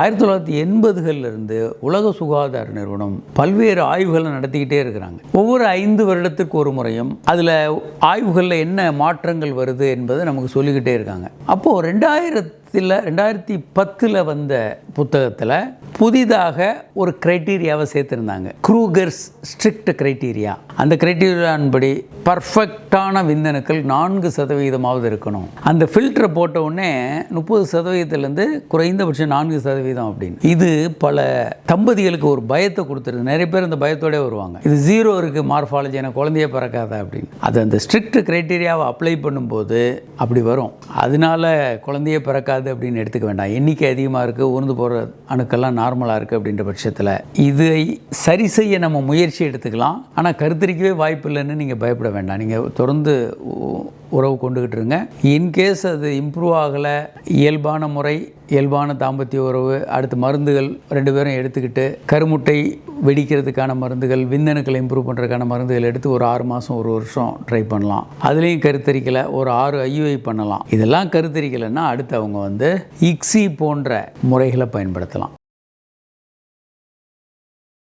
1980களிலிருந்து உலக சுகாதார நிறுவனம் பல்வேறு ஆய்வுகளை நடத்திக்கிட்டே இருக்கிறாங்க. ஒவ்வொரு 5 வருடத்துக்கு ஒரு முறையும் அதில் ஆய்வுகளில் என்ன மாற்றங்கள் வருது என்பதை நமக்கு சொல்லிக்கிட்டே இருக்காங்க. அப்போது 2010 வந்த புத்தகத்தில் புதிதாக ஒரு கிரைட்டீரியாவை சேர்த்துருந்தாங்க. க்ரூகர்ஸ் ஸ்ட்ரிக்ட் கிரைட்டீரியா. அந்த கிரைட்டீரியான்படி பர்ஃபெக்டான விந்தணுக்கள் 4% இருக்கணும். அந்த ஃபில்டரை போட்ட உடனே 30%லேருந்து குறைந்தபட்சம் 4% அப்படின்னு. இது பல தம்பதிகளுக்கு ஒரு பயத்தை கொடுத்துருது. நிறைய பேர் அந்த பயத்தோடய வருவாங்க. இது 0 இருக்குது மார்ஃபாலஜி, எனக்கு குழந்தைய பிறக்காத அப்படின்னு. அது அந்த ஸ்ட்ரிக்ட் கிரைட்டீரியாவை அப்ளை பண்ணும்போது அப்படி வரும். அதனால குழந்தைய பிறக்காது அப்படின்னு எடுத்துக்க வேண்டாம். எண்ணிக்கை அதிகமாக இருக்குது, ஊர்ந்து போகிற அணுக்கெல்லாம் நார்மலாக இருக்குது அப்படின்ற பட்சத்தில் இதை சரி செய்ய நம்ம முயற்சி எடுத்துக்கலாம். ஆனால் கருத்தரிக்கவே வாய்ப்பு இல்லைன்னு நீங்கள் பயப்பட வேண்டாம். நீங்கள் தொடர்ந்து உறவு கொண்டுகிட்டு இருங்க. இன்கேஸ் அது இம்ப்ரூவ் ஆகலை, இயல்பான முறை, இயல்பான தாம்பத்திய உறவு, அடுத்து மருந்துகள் 2 பேரும் எடுத்துக்கிட்டு கருமுட்டை வெடிக்கிறதுக்கான மருந்துகள், விந்தணுக்களை இம்ப்ரூவ் பண்ணுறதுக்கான மருந்துகள் எடுத்து ஒரு 6 மாதம் 1 வருஷம் ட்ரை பண்ணலாம். அதுலேயும் கருத்தரிக்கலை, ஒரு 6 IUI பண்ணலாம். இதெல்லாம் கருத்தரிக்கலைன்னா அடுத்து அவங்க ICSI போன்ற முறைகளை பயன்படுத்தலாம்.